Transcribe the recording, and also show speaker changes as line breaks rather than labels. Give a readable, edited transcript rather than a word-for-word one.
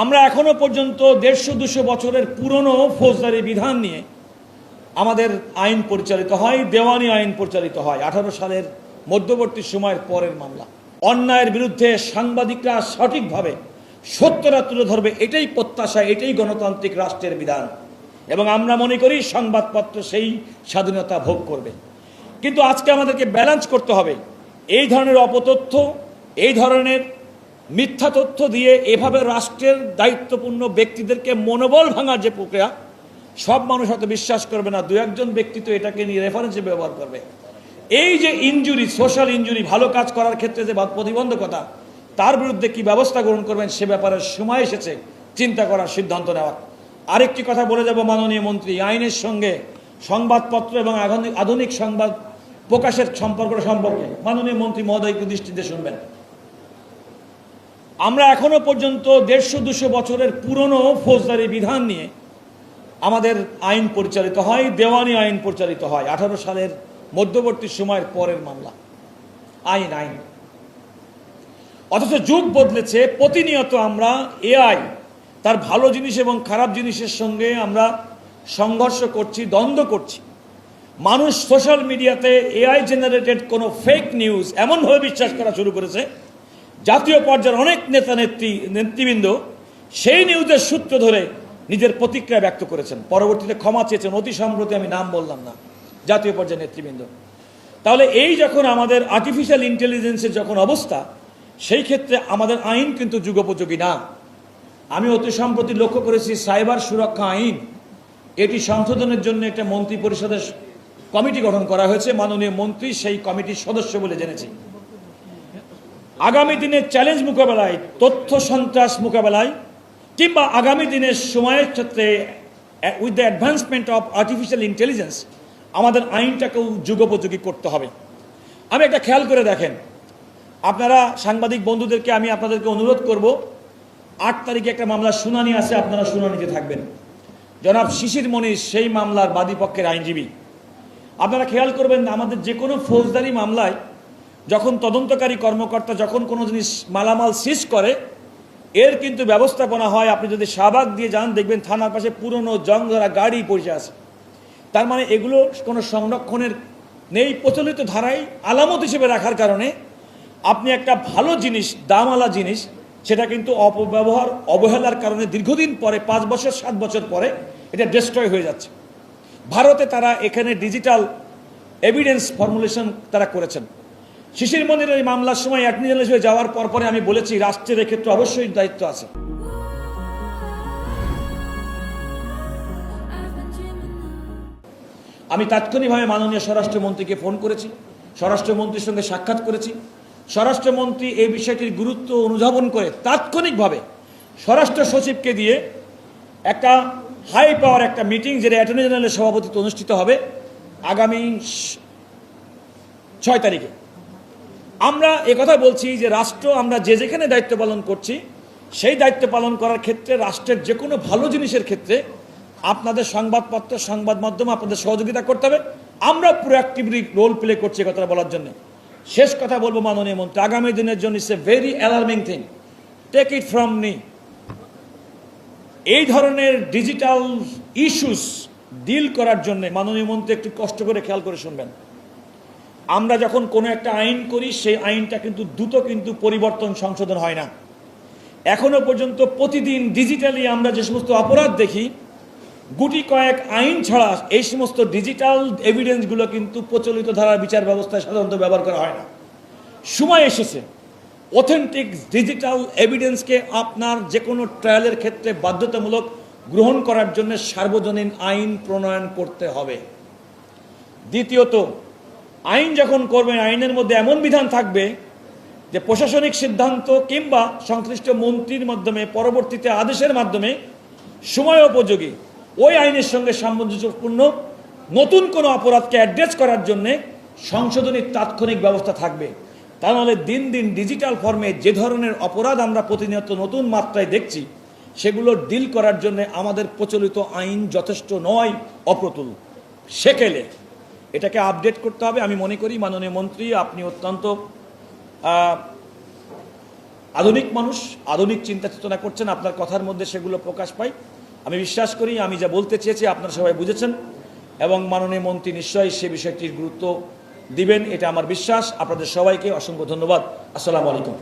আমরা এখনো পর্যন্ত 150-200 বছরের পুরনো ফৌজদারি বিধান নিয়ে আমাদের আইন পরিচালিত হয়, দেওয়ানি আইন পরিচালিত হয়। 18 সালের মধ্যবর্তী সময়ের পরের মামলা। অন্যায়ের বিরুদ্ধে সাংবাদিকরা সঠিকভাবে সত্যটা তুলে ধরবে, এটাই প্রত্যাশা, এটাই গণতান্ত্রিক রাষ্ট্রের বিধান। এবং আমরা মনে করি সংবাদপত্র সেই স্বাধীনতা ভোগ করবে। কিন্তু আজকে আমাদেরকে ব্যালেন্স করতে হবে। এই ধরনের অপতথ্য, এই ধরনের মিথ্যা তথ্য দিয়ে এভাবে রাষ্ট্রের দায়িত্বপূর্ণ ব্যক্তিদেরকে মনোবল ভাঙার যে প্রক্রিয়া, সব মানুষ হয়তো বিশ্বাস করবে না, দু একজন ব্যক্তি তো এটাকে নিয়ে রেফারেন্সে ব্যবহার করবে। এই যে ইনজুরি, সোশ্যাল ইনজুরি, ভালো কাজ করার ক্ষেত্রে যে প্রতিবন্ধকতা, তার বিরুদ্ধে কি ব্যবস্থা গ্রহণ করবেন সে ব্যাপারে সময় এসেছে চিন্তা করার, সিদ্ধান্ত নেওয়ার। আরেকটি কথা বলে যাব মাননীয় মন্ত্রী, আইনের সঙ্গে সংবাদপত্র এবং আধুনিক সংবাদ প্রকাশের সম্পর্কে মাননীয় মন্ত্রী মহোদয়কে দৃষ্টিতে শুনবেন। আমরা এখনো পর্যন্ত 150-200 বছরের পুরনো ফৌজদারি বিধান নিয়ে আমাদের আইন পরিচালিত হয়, দেওয়ানি আইন পরিচালিত হয়। 18 সালের মধ্যবর্তী সময়ের পরের মামলা। আইন অথচ যুগ বদলেছে, প্রতিনিয়ত আমরা এআই তার ভালো জিনিস এবং খারাপ জিনিসের সঙ্গে আমরা সংঘর্ষ করছি, দ্বন্দ্ব করছি। মানুষ সোশ্যাল মিডিয়াতে এআই জেনারেটেড কোনো ফেক নিউজ এমনভাবে বিশ্বাস করা শুরু করেছে, জাতীয় পর্যায়ের অনেক নেতৃবৃন্দ সেই নিউজের সূত্র ধরে নিজের প্রতিক্রিয়া ব্যক্ত করেছেন, পরবর্তীতে ক্ষমা চেয়েছেন। অতি সম্প্রতি আমি নাম বললাম না, জাতীয় পর্যায়ের নেতৃবৃন্দ। তাহলে এই যখন আমাদের আর্টিফিশিয়াল ইন্টেলিজেন্সের যখন অবস্থা, সেই ক্ষেত্রে আমাদের আইন কিন্তু যুগোপযোগী না। আমি অতি সম্প্রতি লক্ষ্য করেছি সাইবার সুরক্ষা আইন, এটি সংশোধনের জন্য একটা মন্ত্রী পরিষদের কমিটি গঠন করা হয়েছে। মাননীয় মন্ত্রী সেই কমিটির সদস্য বলে জেনেছি। আগামী দিনের চ্যালেঞ্জ মোকাবেলায়, তথ্য সন্ত্রাস মোকাবেলায়, কিংবা আগামী দিনের সময়ের ক্ষেত্রে with the advancement of artificial intelligence আমাদের আইনটাকেও যুগোপযোগী করতে হবে। আমি একটা খেয়াল করে দেখেন, আপনারা সাংবাদিক বন্ধুদেরকে আমি আপনাদেরকে অনুরোধ করব, 8 তারিখে একটা মামলার শুনানি আছে, আপনারা শুনানিতে থাকবেন। জনাব শিশির মনির সেই মামলার বাদী পক্ষের আইনজীবী। আপনারা খেয়াল করবেন, আমাদের যে কোনো ফৌজদারি মামলায় যখন তদন্তকারী কর্মকর্তা যখন কোনো জিনিস মালামাল সিজ করে, এর কিন্তু ব্যবস্থাপনা হয়। আপনি যদি শাহবাগ দিয়ে যান, দেখবেন থানার পাশে পুরনো জং ধরা গাড়ি পড়ে আছে। তার মানে এগুলো কোনো সংরক্ষণের নেই, প্রচলিত ধারায় আলামত হিসেবে রাখার কারণে আপনি একটা ভালো জিনিস, দামওয়ালা জিনিস, সেটা কিন্তু অপব্যবহার, অবহেলার কারণে দীর্ঘদিন পরে, 5 বছর 7 বছর পরে এটা ডিস্ট্রয় হয়ে যাচ্ছে। ভারতে তারা এখানে ডিজিটাল এভিডেন্স ফর্মুলেশন তারা করেছেন। শিশির মনিরের এই মামলার সময় অ্যাটর্নি জেনারেল হিসেবে যাওয়ার পরে আমি বলেছি, রাষ্ট্রের এক্ষেত্রে অবশ্যই দায়িত্ব আছে। আমি তাৎক্ষণিকভাবে মাননীয় স্বরাষ্ট্রমন্ত্রীকে ফোন করেছি, স্বরাষ্ট্রমন্ত্রীর সঙ্গে সাক্ষাৎ করেছি। স্বরাষ্ট্রমন্ত্রী এই বিষয়টির গুরুত্ব অনুধাবন করে তাৎক্ষণিকভাবে স্বরাষ্ট্র সচিবকে দিয়ে একটা হাই পাওয়ার একটা মিটিং, যেটা অ্যাটর্নি জেনারেলের সভাপতিত্বে অনুষ্ঠিত হবে আগামী 6 তারিখে। আমরা একথা বলছি যে রাষ্ট্র, আমরা যে যেখানে দায়িত্ব পালন করছি, সেই দায়িত্ব পালন করার ক্ষেত্রে রাষ্ট্রের যে কোনো ভালো জিনিসের ক্ষেত্রে আপনাদের সংবাদপত্র, সংবাদ মাধ্যম আপনাদের সহযোগিতা করতে হবে। আমরা প্রোঅ্যাক্টিভলি রোল প্লে করছি কথা বলার জন্য। শেষ কথা বলবো মাননীয় মন্ত্রী, আগামী দিনের জন্য it's a very alarming thing, take it from me. এই ধরনের ডিজিটাল ইস্যুস ডিল করার জন্য মাননীয় মন্ত্রী একটু কষ্ট করে খেয়াল করে শুনবেন। আমরা যখন কোনো একটা আইন করি, সেই আইনটা কিন্তু দ্রুত কিন্তু পরিবর্তন, সংশোধন হয় না। এখনো পর্যন্ত প্রতিদিন ডিজিটালি আমরা যে সমস্ত অপরাধ দেখি, গুটি কয়েক আইন ছাড়া এই সমস্ত ডিজিটাল এভিডেন্সগুলো কিন্তু প্রচলিত ধারার বিচার ব্যবস্থায় সাধারণত ব্যবহার করা হয় না। সময় এসেছে অথেন্টিক ডিজিটাল এভিডেন্সকে আপনার যে কোনো ট্রায়ালের ক্ষেত্রে বাধ্যতামূলক গ্রহণ করার জন্য সার্বজনীন আইন প্রণয়ন করতে হবে। দ্বিতীয়ত, আইন যখন করবেন, আইনের মধ্যে এমন বিধান থাকবে যে প্রশাসনিক সিদ্ধান্ত কিংবা সংশ্লিষ্ট মন্ত্রীর মাধ্যমে, পরবর্তীতে আদেশের মাধ্যমে সময় উপযোগী ওই আইনের সঙ্গে সামঞ্জস্যপূর্ণ নতুন কোনো অপরাধকে অ্যাড্রেস করার জন্যে সংশোধনীর তাৎক্ষণিক ব্যবস্থা থাকবে। তা নাহলে দিন দিন ডিজিটাল ফর্মে যে ধরনের অপরাধ আমরা প্রতিনিয়ত নতুন মাত্রায় দেখছি, সেগুলো ডিল করার জন্য আমাদের প্রচলিত আইন যথেষ্ট নয়, অপ্রতুল। সেকেলে এটাকে আপডেট করতে হবে। আমি মনে করি মাননীয় মন্ত্রী, আপনি অত্যন্ত আধুনিক মানুষ, আধুনিক চিন্তা চেতনা করছেন, আপনার কথার মধ্যে সেগুলো প্রকাশ পায়। আমি বিশ্বাস করি আমি যা বলতে চেয়েছি আপনারা সবাই বুঝেছেন এবং মাননীয় মন্ত্রী নিশ্চয়ই সে বিষয়টির গুরুত্ব দিবেন, এটা আমার বিশ্বাস। আপনাদের সবাইকে অসংখ্য ধন্যবাদ। আসসালামু আলাইকুম।